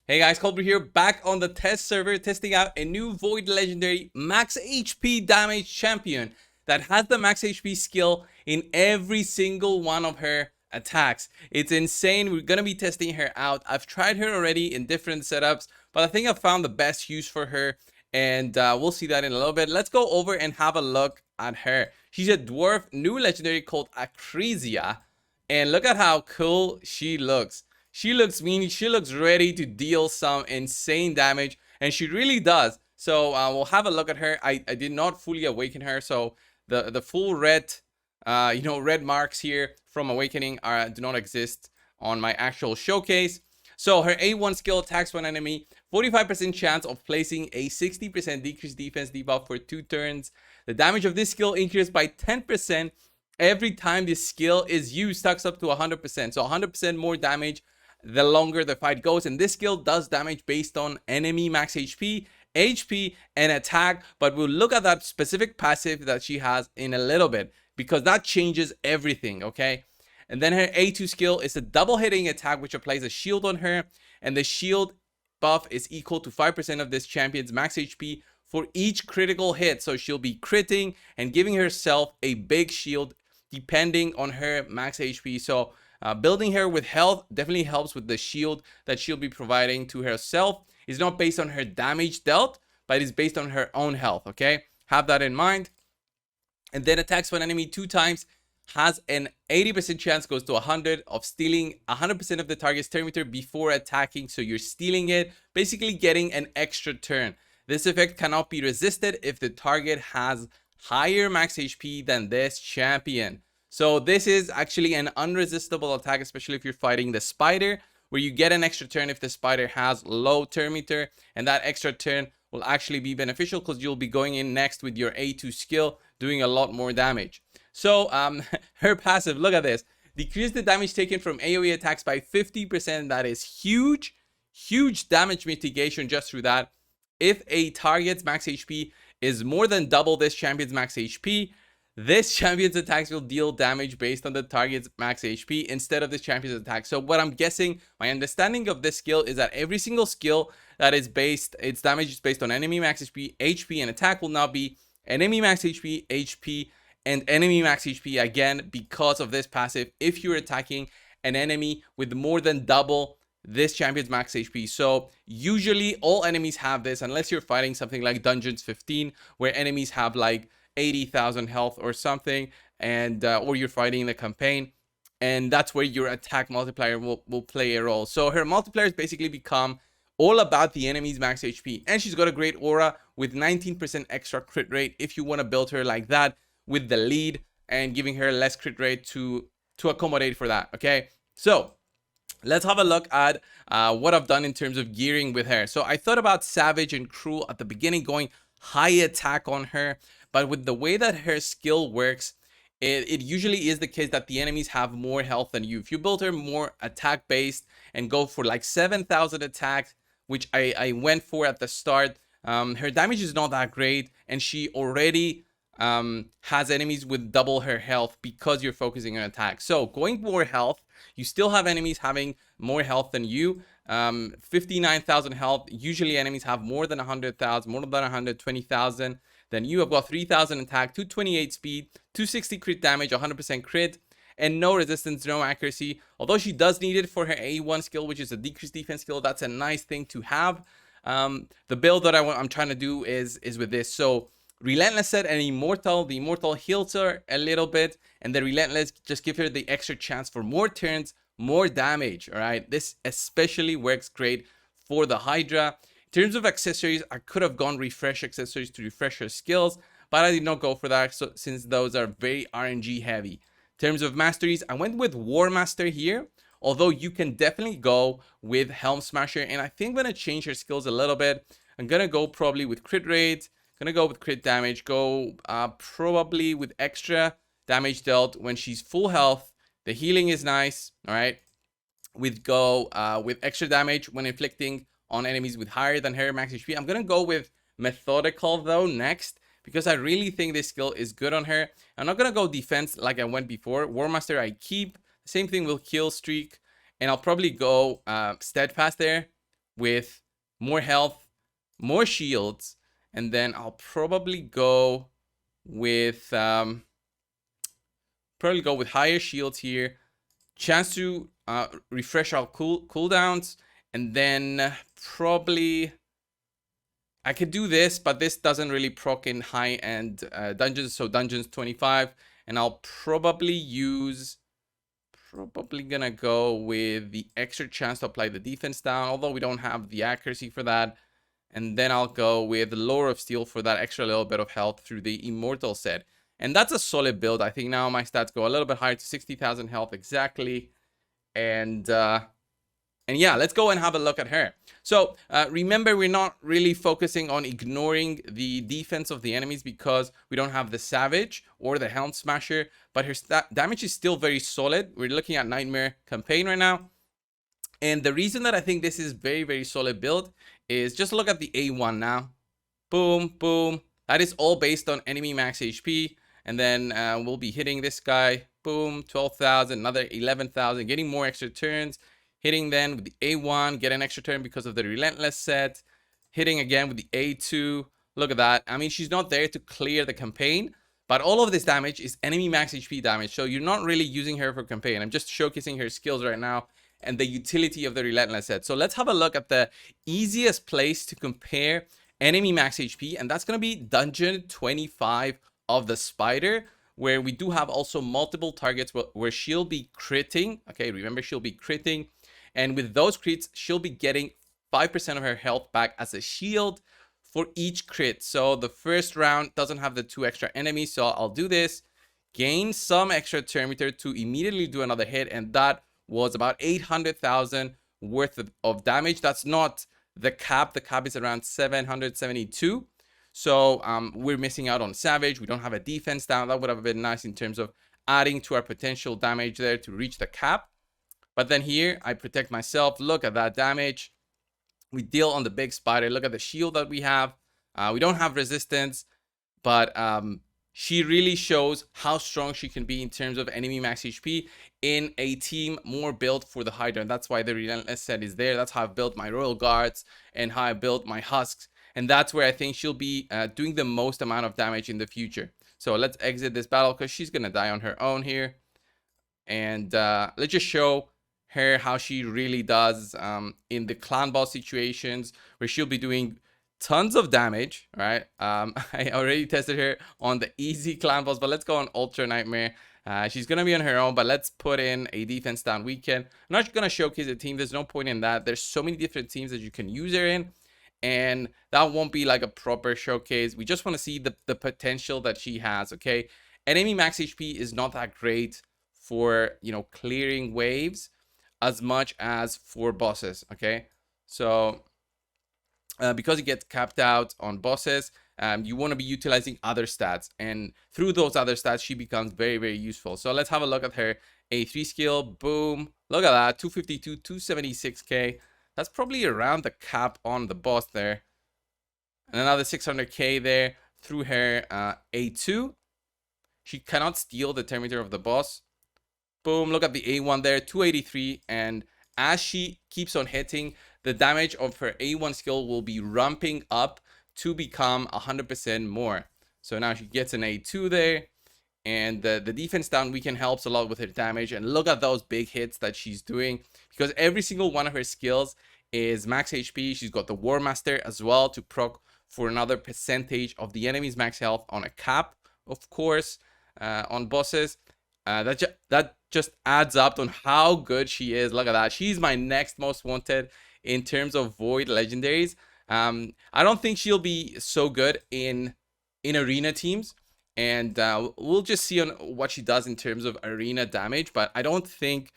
Hey guys, coldbrew here, back on the test server, testing out a new Void Legendary max HP damage champion that has the max HP skill in every single one of her attacks. It's insane. We're gonna be testing her out. I've tried her already in different setups, but I think I've found the best use for her, and we'll see that in a little bit. Let's go over and have a look at her. She's a dwarf new legendary called Acrizia, and look at how cool she looks. She looks mean. She looks ready to deal some insane damage, and she really does. So we'll have a look at her. I did not fully awaken her, so the full red, red marks here from awakening do not exist on my actual showcase. So her A1 skill attacks one enemy, 45% chance of placing a 60% decreased defense debuff for 2 turns. The damage of this skill increases by 10% every time this skill is used, stacks up to 100%. So 100% more damage the longer the fight goes, and this skill does damage based on enemy max HP, and attack, but we'll look at that specific passive that she has in a little bit because that changes everything, okay? And then her A2 skill is a double hitting attack which applies a shield on her, and the shield buff is equal to 5% of this champion's max HP for each critical hit. So she'll be critting and giving herself a big shield depending on her max HP. So building her with health definitely helps with the shield that she'll be providing to herself. It's not based on her damage dealt, but it's based on her own health, okay? Have that in mind. And then attacks one enemy 2 times, has an 80% chance, goes to 100, of stealing 100% of the target's turn meter before attacking. So you're stealing it, basically getting an extra turn. This effect cannot be resisted if the target has higher max HP than this champion. So this is actually an unresistible attack, especially if you're fighting the spider, where you get an extra turn if the spider has low turn meter, and that extra turn will actually be beneficial because you'll be going in next with your A2 skill, doing a lot more damage. So her passive, look at this. Decrease the damage taken from AoE attacks by 50%. That is huge, huge damage mitigation just through that. If a target's max HP is more than double this champion's max HP, this champion's attacks will deal damage based on the target's max HP instead of this champion's attack. So what I'm guessing, my understanding of this skill is that every single skill that is based, its damage is based on enemy max HP, and attack will now be enemy max HP, and enemy max HP again because of this passive if you're attacking an enemy with more than double this champion's max HP. So usually all enemies have this unless you're fighting something like Dungeons 15 where enemies have like 80,000 health or something, and or you're fighting the campaign, and that's where your attack multiplier will play a role. So her multipliers basically become all about the enemy's max HP, and she's got a great aura with 19% extra crit rate if you want to build her like that with the lead and giving her less crit rate to accommodate for that. Okay, so let's have a look at what I've done in terms of gearing with her. So I thought about savage and cruel at the beginning, going high attack on her, but with the way that her skill works, it usually is the case that the enemies have more health than you. If you build her more attack based and go for like 7,000 attacks, which I went for at the start, her damage is not that great, and she already has enemies with double her health because you're focusing on attack. So going more health, you still have enemies having more health than you. 59,000 health. Usually enemies have more than 100,000, more than 120,000. Then you have got 3,000 attack, 228 speed, 260 crit damage, 100% crit, and no resistance, no accuracy. Although she does need it for her A1 skill, which is a decreased defense skill. That's a nice thing to have. The build that I'm trying to do is with this. So Relentless set and Immortal. The Immortal heals her a little bit, and the Relentless just give her the extra chance for more turns, more damage. All right, this especially works great for the Hydra. In terms of accessories, I could have gone refresh accessories to refresh her skills, but I did not go for that since those are very RNG heavy. In terms of masteries, I went with War Master here, although you can definitely go with Helm Smasher, and I think I'm going to change her skills a little bit. I'm going to go probably with crit rate, going to go with crit damage, go probably with extra damage dealt when she's full health. The healing is nice, all right? We'd go with extra damage when inflicting on enemies with higher than her max HP. I'm going to go with Methodical though next because I really think this skill is good on her. I'm not going to go defense like I went before. War Master I keep. Same thing with Kill Streak. And I'll probably go Steadfast there with more health, more shields, and then I'll probably go with higher shields here, chance to refresh our cooldowns, and then probably I could do this, but this doesn't really proc in high-end dungeons, so dungeons 25, and I'll probably gonna go with the extra chance to apply the defense down, although we don't have the accuracy for that. And then I'll go with Lore of Steel for that extra little bit of health through the Immortal set. And that's a solid build. I think now my stats go a little bit higher to 60,000 health exactly. And yeah, let's go and have a look at her. So remember, we're not really focusing on ignoring the defense of the enemies because we don't have the Savage or the Helm Smasher, but her damage is still very solid. We're looking at Nightmare Campaign right now. And the reason that I think this is very, very solid build is just look at the A1 now. Boom, boom. That is all based on enemy max HP. And then we'll be hitting this guy. Boom, 12,000, another 11,000, getting more extra turns. Hitting then with the A1, get an extra turn because of the Relentless set. Hitting again with the A2. Look at that. I mean, she's not there to clear the campaign, but all of this damage is enemy max HP damage. So you're not really using her for campaign. I'm just showcasing her skills right now and the utility of the Relentless set. So let's have a look at the easiest place to compare enemy max HP, and that's going to be Dungeon 25 of the Spider, where we do have also multiple targets where she'll be critting. Okay, remember, she'll be critting, and with those crits, she'll be getting 5% of her health back as a shield for each crit. So the first round doesn't have the 2 extra enemies, so I'll do this, gain some extra turn meter to immediately do another hit, and that was about 800,000 worth of damage. That's not the cap. The cap is around 772. So we're missing out on Savage. We don't have a defense down. That would have been nice in terms of adding to our potential damage there to reach the cap. But then here, I protect myself. Look at that damage. We deal on the big spider. Look at the shield that we have. We don't have resistance, but she really shows how strong she can be in terms of enemy max HP in a team more built for the Hydra. And that's why the Relentless set is there. That's how I've built my Royal Guards and how I built my Husks. And that's where I think she'll be doing the most amount of damage in the future. So let's exit this battle because she's going to die on her own here. And let's just show her how she really does in the clan boss situations where she'll be doing tons of damage, right? I already tested her on the easy clan boss, but let's go on Ultra Nightmare. She's going to be on her own, but let's put in a defense down weekend. I'm not going to showcase a team. There's no point in that. There's so many different teams that you can use her in, and that won't be like a proper showcase. We just want to see the potential that she has, okay? Enemy max HP is not that great for, you know, clearing waves as much as for bosses, okay? So because it gets capped out on bosses, you want to be utilizing other stats, and through those other stats she becomes very, very useful. So let's have a look at her A3 skill. Boom, look at that, 252, 276k. That's probably around the cap on the boss there, and another 600k there through her A2. She cannot steal the Terminator of the boss. Boom, look at the A1 there, 283, and as she keeps on hitting, the damage of her A1 skill will be ramping up to become 100% more. So now she gets an A2 there, and the defense down weekend helps a lot with her damage. And look at those big hits that she's doing, because every single one of her skills is max HP. She's got the War Master as well to proc for another percentage of the enemy's max health on a cap, of course, on bosses. That just adds up on how good she is. Look at that. She's my next most wanted in terms of Void legendaries. I don't think she'll be so good in arena teams, and we'll just see on what she does in terms of arena damage. But I don't think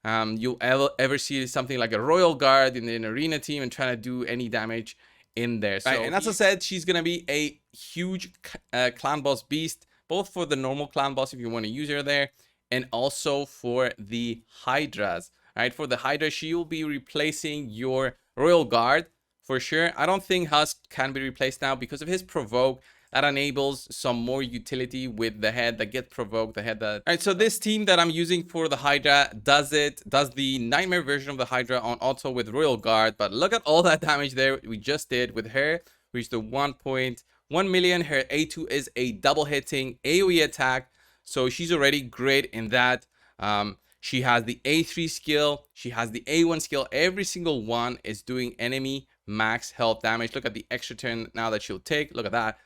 you'll ever see something like a Royal Guard in an arena team and trying to do any damage in there. So, right, and as I said, she's gonna be a huge clan boss beast, both for the normal clan boss if you want to use her there, and also for the Hydras. Right, for the Hydra, she will be replacing your Royal Guard for sure. I don't think Husk can be replaced now because of his provoke. that enables some more utility with the head that gets provoked, the head that... All right, so this team that I'm using for the Hydra does the nightmare version of the Hydra on auto with Royal Guard, but look at all that damage there we just did with her. Reached the 1.1 million. Her A2 is a double hitting AoE attack, so she's already great in that. She has the A3 skill, she has the A1 skill. Every single one is doing enemy max health damage. Look at the extra turn now that she'll take. Look at that.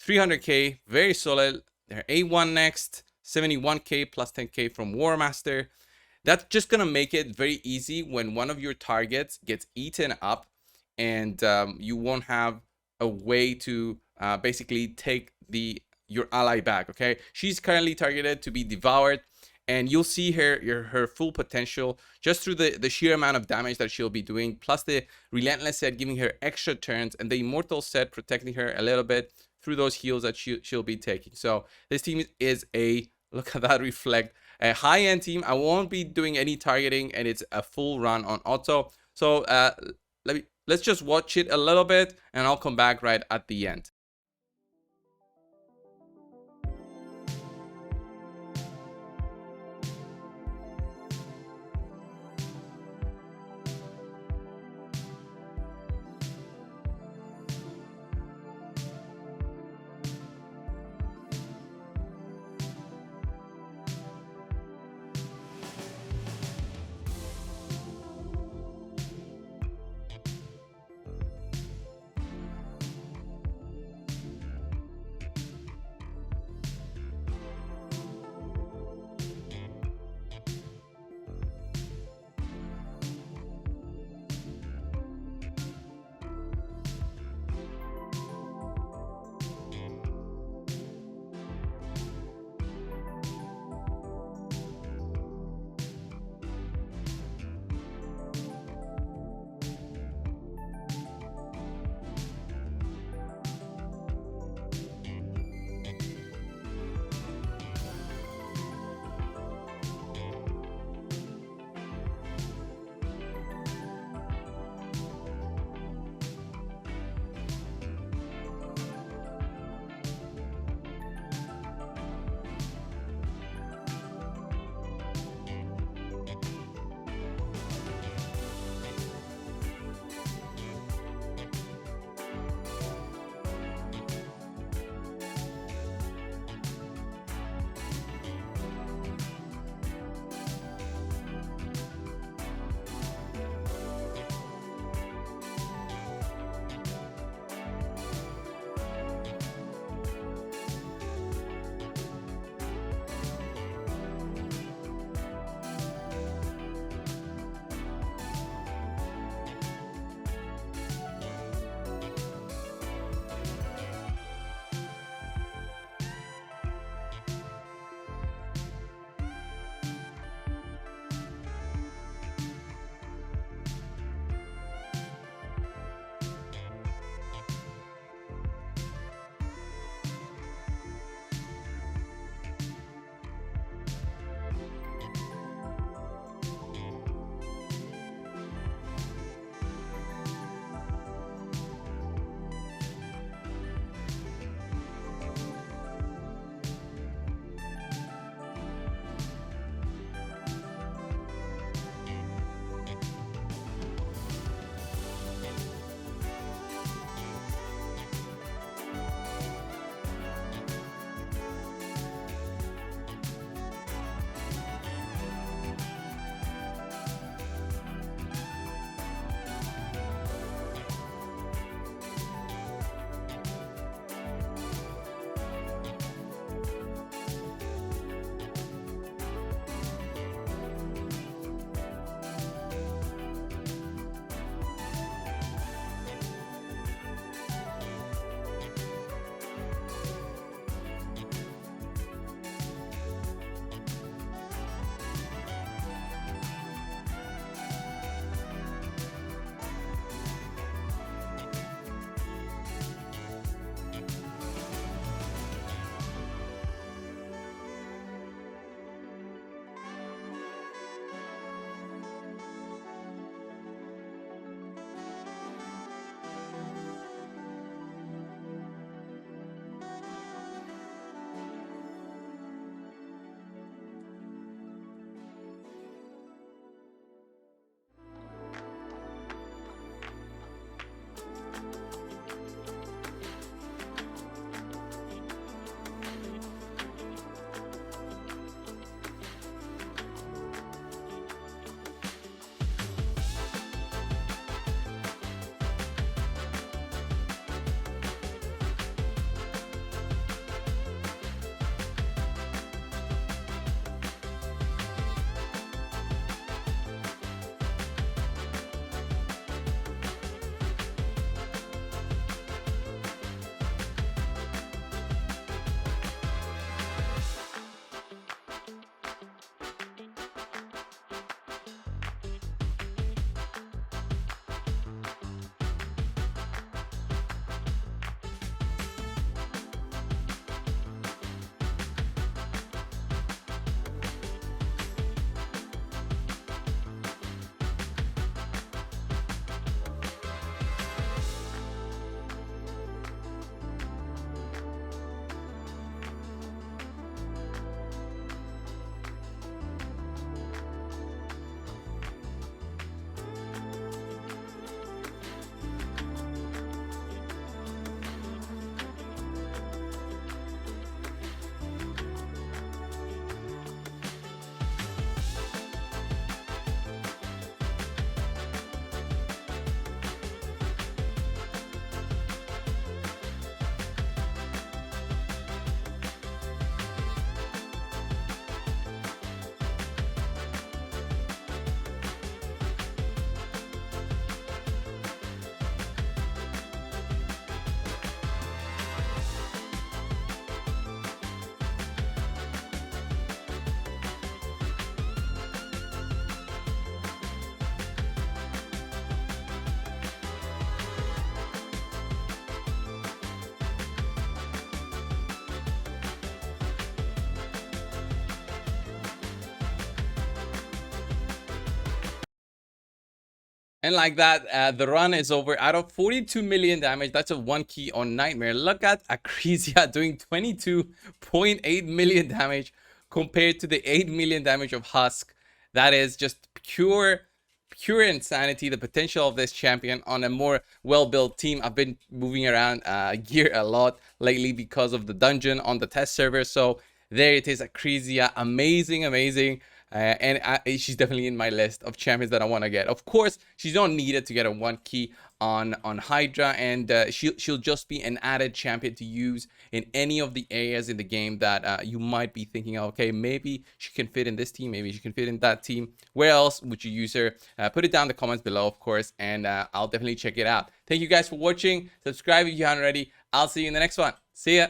300k, very solid. Her A1 next, 71k plus 10k from War Master. That's just gonna make it very easy when one of your targets gets eaten up, and you won't have a way to basically take your ally back. Okay, she's currently targeted to be devoured, and you'll see her full potential just through the sheer amount of damage that she'll be doing, plus the relentless set giving her extra turns, and the immortal set protecting her a little bit through those heals that she'll be taking. So this team is a, look at that reflect, a high-end team. I won't be doing any targeting, and it's a full run on auto. So let's just watch it a little bit, and I'll come back right at the end. And like that, the run is over. Out of 42 million damage, that's a 1 key on Nightmare. Look at Acrisia doing 22.8 million damage compared to the 8 million damage of Husk. That is just pure insanity. The potential of this champion on a more well-built team. I've been moving around gear a lot lately because of the dungeon on the test server. So there it is, Acrizia. Amazing, amazing. And she's definitely in my list of champions that I want to get. Of course, she's not needed to get a 1 key on Hydra, and she'll just be an added champion to use in any of the areas in the game that you might be thinking, okay, maybe she can fit in this team, maybe she can fit in that team. Where else would you use her? Put it down in the comments below, of course, and I'll definitely check it out. Thank you guys for watching. Subscribe if you haven't already. I'll see you in the next one. See ya.